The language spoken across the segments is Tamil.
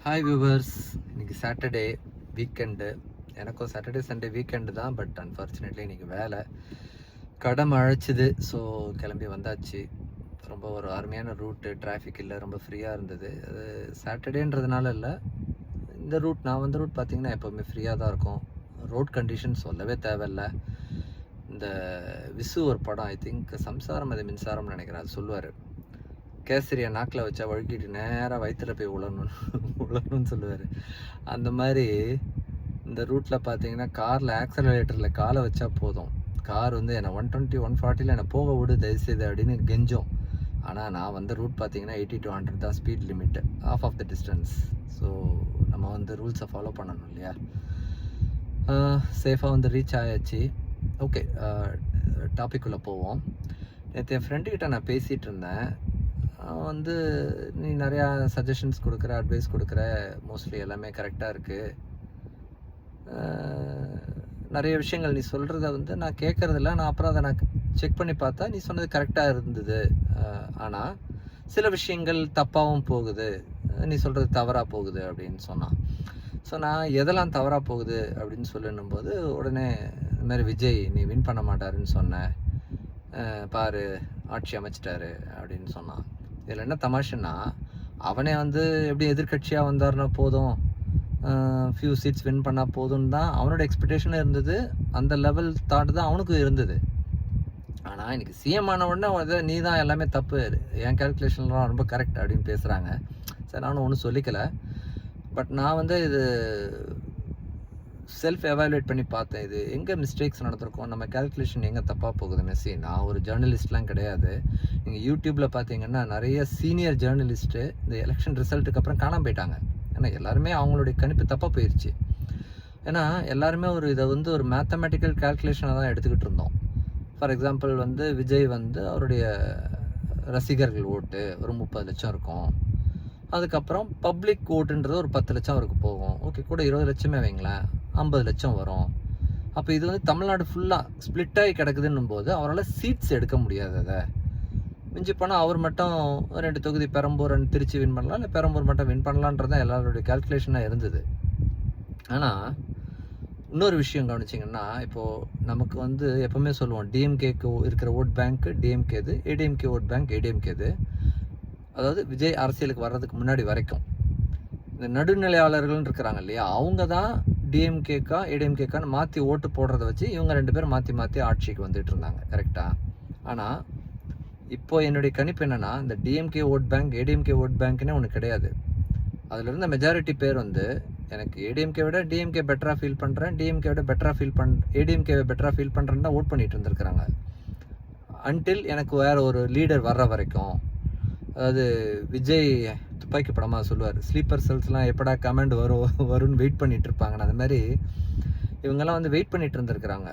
ஹாய் வியூவர்ஸ், இன்றைக்கி சாட்டர்டே வீக்கெண்டு. எனக்கும் சாட்டர்டே சண்டே வீக்கெண்டு தான். பட் அன்ஃபார்ச்சுனேட்லி இன்றைக்கி வேலை கடம் அழைச்சிது. ஸோ கிளம்பி வந்தாச்சு. ரொம்ப ஒரு அருமையான ரூட்டு, டிராஃபிக் இல்லை, ரொம்ப ஃப்ரீயாக இருந்தது. அது சாட்டர்டேன்றதுனால இல்லை, இந்த ரூட் நான் வந்த ரூட் பார்த்திங்கன்னா எப்போவுமே ஃப்ரீயாக தான் இருக்கும். ரோட் கண்டிஷன் சொல்லவே தேவையில்லை. இந்த விசு ஒரு படம், ஐ திங்க் சம்சாரம் அது மின்சாரம்னு நினைக்கிறேன், அது சொல்லுவார், கேசரியை நாக்கில் வச்சா வழுக்கிட்டு நேராக வயிற்றுல போய் உழணும்னு சொல்லுவார். அந்த மாதிரி இந்த ரூட்டில் பார்த்தீங்கன்னா காரில் ஆக்சலரேட்டரில் காலை வச்சா போதும், கார் வந்து என்னை 120 140 என்னை போக விடு தயவுசெய்து அப்படின்னு கெஞ்சும். ஆனால் நான் வந்த ரூட் பார்த்தீங்கன்னா 80 to 100 தான் speed limit, half of the distance. So நம்ம வந்து ரூல்ஸை ஃபாலோ பண்ணணும் இல்லையா. சேஃபாக வந்து ரீச் ஆயாச்சு. ஓகே, டாபிக்குள்ளே போவோம். நேற்று என் ஃப்ரெண்டுக்கிட்ட நான் பேசிகிட்டு இருந்தேன். வந்து நீ நிறையா சஜஷன்ஸ் கொடுக்குற, அட்வைஸ் கொடுக்குற, மோஸ்ட்லி எல்லாமே கரெக்டாக இருக்குது. நிறைய விஷயங்கள் நீ சொல்கிறத வந்து நான் கேட்குறதில்ல, நான் அப்புறம் அதை நான் செக் பண்ணி பார்த்தா நீ சொன்னது கரெக்டாக இருந்தது. ஆனால் சில விஷயங்கள் தப்பாகவும் போகுது, நீ சொல்கிறது தவறாக போகுது அப்படின்னு சொன்னான். ஸோ நான் எதெல்லாம் தவறாக போகுது அப்படின்னு சொல்லணும் போது உடனே இந்த மாதிரி விஜய் நீ வின் பண்ண மாட்டாருன்னு சொன்னேன், பாரு ஆட்சி அமைச்சிட்டாரு அப்படின்னு சொன்னான். இதில் என்ன தமாஷுன்னா, அவனே வந்து எப்படி எதிர்கட்சியாக வந்தார்னா போதும், ஃபியூ சீட்ஸ் வின் பண்ணால் போதும்னு தான் அவனோட எக்ஸ்பெக்டேஷனும் இருந்தது. அந்த லெவல் தாட் தான் அவனுக்கும் இருந்தது. ஆனால் இன்றைக்கி சிஎம் ஆன உடனே நீ தான் எல்லாமே தப்பு, என் கேல்குலேஷன்லாம் ரொம்ப கரெக்ட் அப்படின்னு பேசுகிறாங்க. சரி, நானும் ஒன்றும் சொல்லிக்கலை. பட் நான் வந்து இது செல்ஃப் எவாலுவேட் பண்ணி பார்த்தேன், இது எங்கே மிஸ்டேக்ஸ் நடந்திருக்கோம், நம்ம கேல்குலேஷன் எங்கே தப்பாக போகுது. மெஸ்ஸி, நான் ஒரு ஜேர்னலிஸ்ட்லாம் கிடையாது. நீங்கள் யூடியூப்பில் பார்த்தீங்கன்னா நிறைய சீனியர் ஜேர்னலிஸ்ட்டு இந்த எலெக்ஷன் ரிசல்ட்டுக்கு அப்புறம் காணாமல் போயிட்டாங்க. ஏன்னா எல்லாருமே அவங்களுடைய கணிப்பு தப்பாக போயிடுச்சு. ஏன்னா எல்லாருமே இதை வந்து ஒரு மேத்தமெட்டிக்கல் கேல்குலேஷனாக தான் எடுத்துக்கிட்டு இருந்தோம். ஃபார் எக்ஸாம்பிள் வந்து விஜய் வந்து அவருடைய ரசிகர்கள் ஓட்டு ஒரு 30 லட்சம் இருக்கும். அதுக்கப்புறம் பப்ளிக் ஓட்டுன்றது ஒரு 10 லட்சம் அவருக்கு போகும். ஓகே, கூட 20 லட்சமே வைங்களேன், 50 லட்சம் வரும். அப்போ இது வந்து தமிழ்நாடு ஃபுல்லாக ஸ்ப்ளிட் ஆகி கிடக்குதுன்னும் போது அவரால் சீட்ஸ் எடுக்க முடியாது. அதை மிஞ்சி போனால் அவர் மட்டும் 2 தொகுதி பெரம்பூர் அண்ட் திருச்சி வின் பண்ணலாம், இல்லை பெரம்பூர் மட்டும் வின் பண்ணலான்றது தான் எல்லாருடைய கேல்குலேஷனாக இருந்தது. ஆனால் இன்னொரு விஷயம் கவனிச்சிங்கன்னா, இப்போது நமக்கு வந்து எப்போவுமே சொல்லுவோம் டிஎம்கேக்கு இருக்கிற ஓட் பேங்க்கு டிஎம்கேது, ஏடிஎம்கே ஓட் பேங்க் ஏடிஎம்கேது. அதாவது விஜய் அரசியலுக்கு வர்றதுக்கு முன்னாடி வரைக்கும் இந்த நடுநிலையாளர்கள்னு இருக்கிறாங்க இல்லையா, அவங்க தான் டிஎம்கேக்கா ஏடிஎம்கேக்கான்னு மாற்றி ஓட்டு போடுறத வச்சு இவங்க 2 பேரும் மாற்றி மாற்றி ஆட்சிக்கு வந்துட்டு இருந்தாங்க. கரெக்டாக? ஆனால் இப்போ என்னுடைய கணிப்பு என்னென்னா, இந்த DMK vote bank ADMK vote பேங்க்னே ஒன்று கிடையாது. அதில் இருந்த மெஜாரிட்டி பேர் வந்து எனக்கு ஏடிஎம்கே விட டிஎம்கே பெட்டராக ஃபீல் பண்ணுறேன், டிஎம்கே விட பெட்டராக ஏடிஎம்கேவை பெட்டராக ஃபீல் பண்ணுறேன்னு தான் ஓட் பண்ணிட்டு இருந்திருக்கிறாங்க. அன்டில் எனக்கு வேறு ஒரு லீடர் வர்ற வரைக்கும். அதாவது விஜய் துப்பாக்கி படமாக சொல்லுவார், ஸ்லீப்பர் செல்ஸ்லாம் எப்படா கமெண்ட் வரும்னு வெயிட் பண்ணிகிட்டு இருப்பாங்கன்னு. அது மாதிரி இவங்கெல்லாம் வந்து வெயிட் பண்ணிகிட்டு இருந்திருக்கிறாங்க.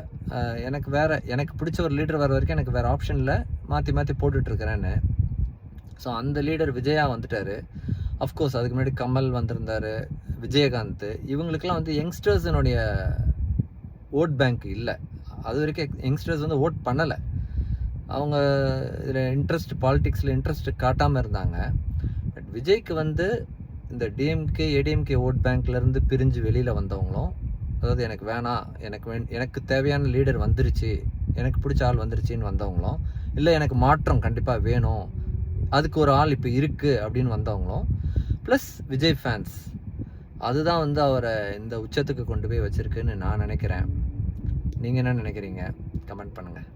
எனக்கு பிடிச்ச ஒரு லீடர் வர வரைக்கும் எனக்கு வேறு ஆப்ஷனில் மாற்றி மாற்றி போட்டுட்ருக்கிறேன்னு. ஸோ அந்த லீடர் விஜயா வந்துட்டார். அஃப்கோர்ஸ் அதுக்கு முன்னாடி கமல் வந்திருந்தார், விஜயகாந்த். இவங்களுக்கெல்லாம் வந்து யங்ஸ்டர்ஸினுடைய ஓட் பேங்க் இல்லை. அது வரைக்கும் யங்ஸ்டர்ஸ் வந்து ஓட் பண்ணலை. அவங்க இதில் பாலிடிக்ஸில் இன்ட்ரெஸ்ட் காட்டாமல் இருந்தாங்க. பட் விஜய்க்கு வந்து இந்த டிஎம்கே ஏடிஎம்கே ஓட் பேங்க்லேருந்து பிரிஞ்சு வெளியில் வந்தவங்களும், அதாவது எனக்கு வேணாம், எனக்கு தேவையான லீடர் வந்துருச்சு, எனக்கு பிடிச்ச ஆள் வந்துருச்சுன்னு வந்தவங்களும், இல்லை எனக்கு மாற்றம் கண்டிப்பாக வேணும், அதுக்கு ஒரு ஆள் இப்போ இருக்குது அப்படின்னு வந்தவங்களும், ப்ளஸ் விஜய் ஃபேன்ஸ், அதுதான் வந்து அவரை இந்த உச்சத்துக்கு கொண்டு போய் வச்சுருக்குன்னு நான் நினைக்கிறேன். நீங்கள் என்ன நினைக்கிறீங்க? கமெண்ட் பண்ணுங்கள்.